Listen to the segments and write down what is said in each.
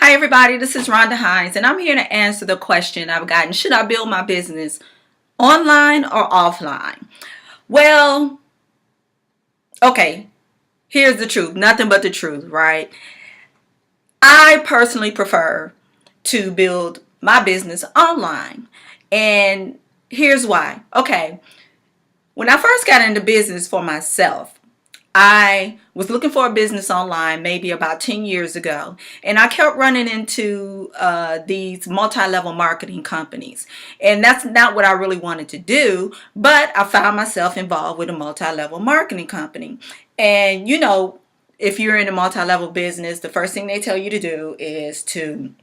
Hi everybody, this is Rhonda Hines and I'm here to answer the question I've gotten. Should I build my business online or offline? Well, okay, here's the truth. Nothing but the truth, right? I personally prefer to build my business online. And here's why. Okay, when I first got into business for myself, I was looking for a business online maybe about 10 years ago, and I kept running into these multi-level marketing companies. And that's not what I really wanted to do, but I found myself involved with a multi-level marketing company. And if you're in a multi-level business, the first thing they tell you to do is to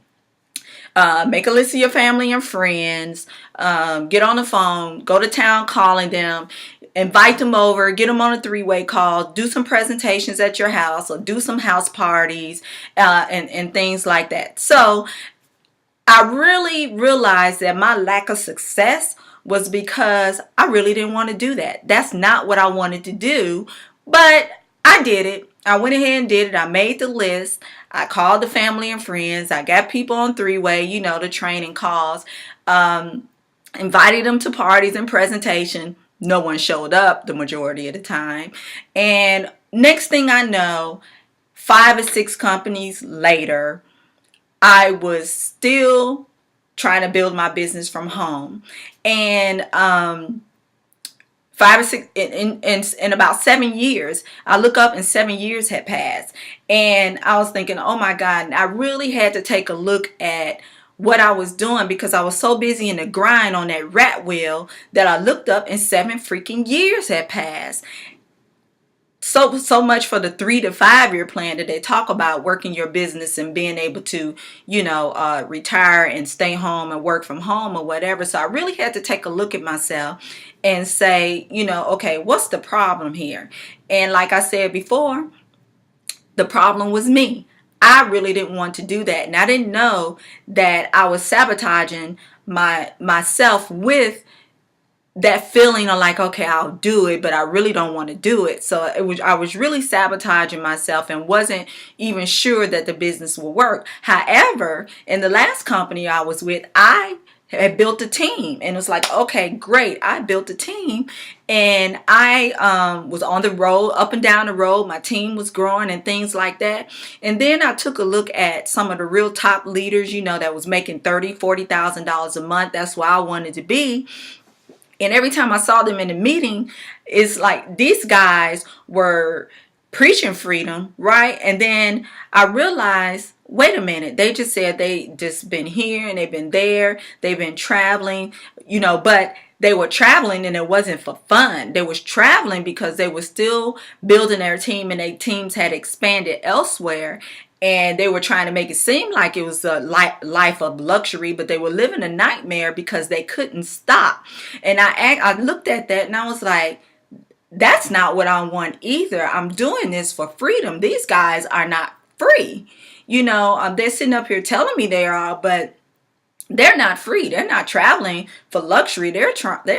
make a list of your family and friends, get on the phone, go to town calling them, invite them over, get them on a three-way call, do some presentations at your house or do some house parties and things like that. So I really realized that my lack of success was because I really didn't want to do that. That's not what I wanted to do, but I did it. I went ahead and did it. I made the list. I called the family and friends. I got people on three-way, the training calls. Invited them to parties and presentation. No one showed up the majority of the time. And next thing I know, 5 or 6 companies later, I was still trying to build my business from home. And 5 or 6 in about 7 years, I look up and 7 years had passed. And I was thinking, oh my God, I really had to take a look at what I was doing because I was so busy in the grind on that rat wheel that I looked up and 7 freaking years had passed. So much for the 3 to 5 year plan that they talk about, working your business and being able to retire and stay home and work from home or whatever. So I really had to take a look at myself and say, okay, what's the problem here? And like I said before, the problem was me. I really didn't want to do that, and I didn't know that I was sabotaging myself with that feeling of like, okay, I'll do it, but I really don't want to do it. So I was really sabotaging myself and wasn't even sure that the business will work. However, in the last company I was with, I had built a team, and it was like, okay, great. I built a team, and I was on the road, up and down the road. My team was growing and things like that. And then I took a look at some of the real top leaders, that was making $30,000-$40,000 a month. That's where I wanted to be. And every time I saw them in the meeting, it's like these guys were preaching freedom, right? And then I realized, wait a minute, they just said they just been here and they've been there, they've been traveling, but they were traveling and it wasn't for fun. They was traveling because they were still building their team and their teams had expanded elsewhere. And they were trying to make it seem like it was a life of luxury, but they were living a nightmare because they couldn't stop. And I looked at that and I was like, that's not what I want either. I'm doing this for freedom. These guys are not free. They're sitting up here telling me they are, but they're not free. They're not traveling for luxury. They're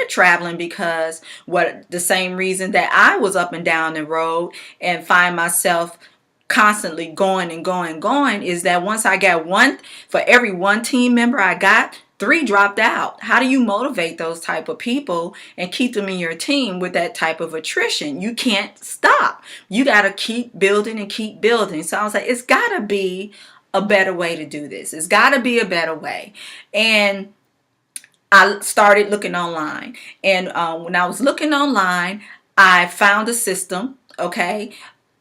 traveling because the same reason that I was up and down the road and find myself constantly going and going is that once I got for every one team member I got, 3 dropped out. How do you motivate those type of people and keep them in your team with that type of attrition? You can't stop. You got to keep building and keep building. So I was like, it's got to be a better way to do this. It's got to be a better way. And I started looking online. And when I was looking online, I found a system, okay,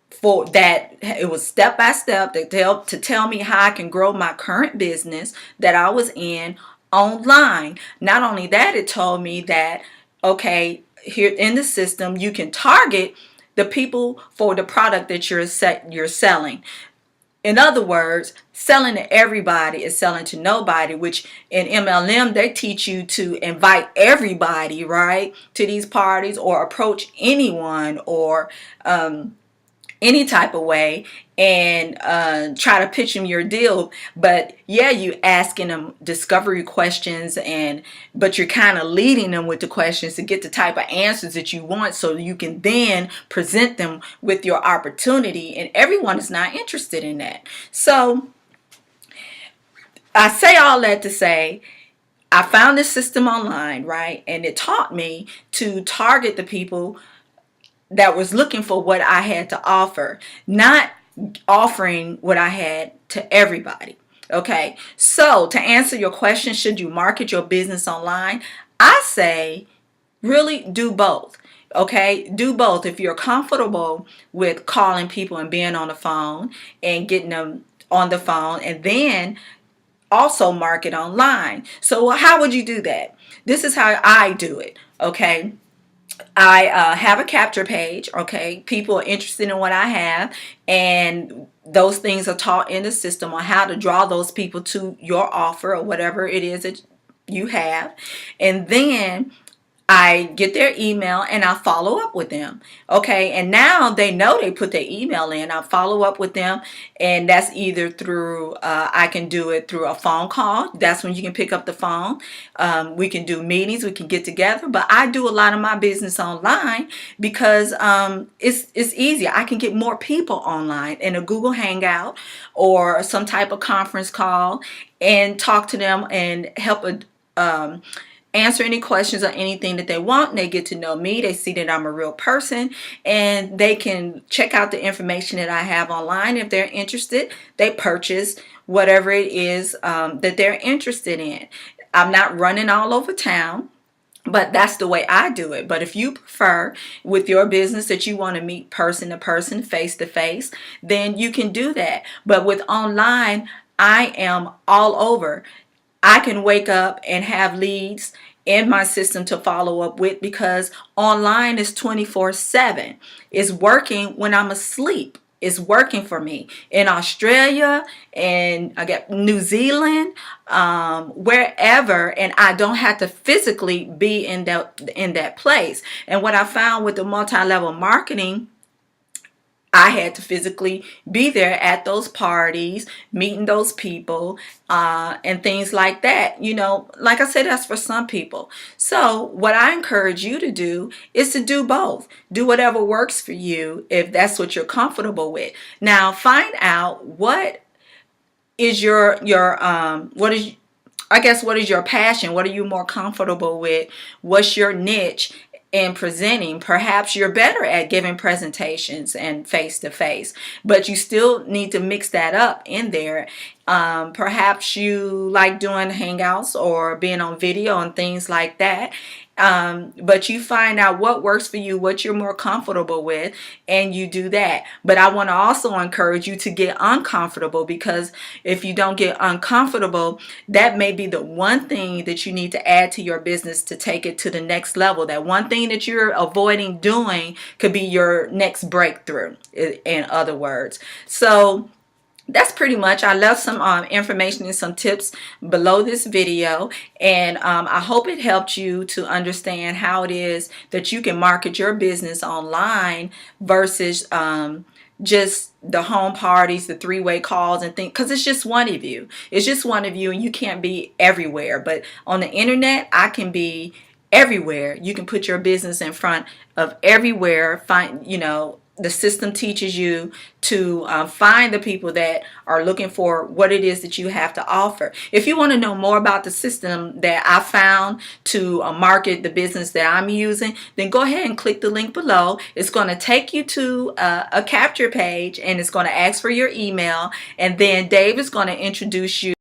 for that. It was step by step to tell me how I can grow my current business that I was in online. Not only that, it told me that, okay, here in the system, you can target the people for the product that you're selling. In other words, selling to everybody is selling to nobody, which in MLM, they teach you to invite everybody, right, to these parties or approach anyone or any type of way and try to pitch them your deal. But yeah, you asking them discovery questions, but you're kind of leading them with the questions to get the type of answers that you want so you can then present them with your opportunity. And everyone is not interested in that. So I say all that to say, I found this system online, right? And it taught me to target the people that was looking for what I had to offer, not offering what I had to everybody. Okay, so to answer your question, should you market your business online? I say really do both. Okay, do both. If you're comfortable with calling people and being on the phone and getting them on the phone, and then also market online. So how would you do that? This is how I do it. Okay, I have a capture page. Okay, people are interested in what I have, and those things are taught in the system on how to draw those people to your offer or whatever it is that you have. And then I get their email and I follow up with them. Okay, and now they know they put their email in. I follow up with them, and that's either through, I can do it through a phone call. That's when you can pick up the phone. We can do meetings, we can get together, but I do a lot of my business online because it's easier. I can get more people online in a Google Hangout or some type of conference call and talk to them and help answer any questions or anything that they want. They get to know me. They see that I'm a real person, and they can check out the information that I have online. If they're interested, they purchase whatever it is that they're interested in. I'm not running all over town, but that's the way I do it. But if you prefer with your business that you want to meet person to person, face to face, then you can do that. But with online, I am all over. I can wake up and have leads in my system to follow up with because online is 24/7. It's working when I'm asleep. It's working for me in Australia, and I get New Zealand, wherever, and I don't have to physically be in that place. And what I found with the multi-level marketing, I had to physically be there at those parties, meeting those people, and things like that. You know, like I said, that's for some people. So what I encourage you to do is to do both. Do whatever works for you if that's what you're comfortable with. Now, find out what is what is, I guess, what is your passion? What are you more comfortable with? What's your niche in presenting? Perhaps you're better at giving presentations and face to face, but you still need to mix that up in there. Perhaps you like doing hangouts or being on video and things like that. But you find out what works for you, what you're more comfortable with, and you do that. But I want to also encourage you to get uncomfortable, because if you don't get uncomfortable, that may be the one thing that you need to add to your business to take it to the next level. That one thing that you're avoiding doing could be your next breakthrough, in other words. So that's pretty much. I left some information and some tips below this video, and I hope it helped you to understand how it is that you can market your business online versus just the home parties, the three-way calls and things, because it's just one of you. It's just one of you, and you can't be everywhere. But on the internet, I can be everywhere. You can put your business in front of everywhere. The system teaches you to find the people that are looking for what it is that you have to offer. If you want to know more about the system that I found to market the business that I'm using, then go ahead and click the link below. It's going to take you to a capture page, and it's going to ask for your email, and then Dave is going to introduce you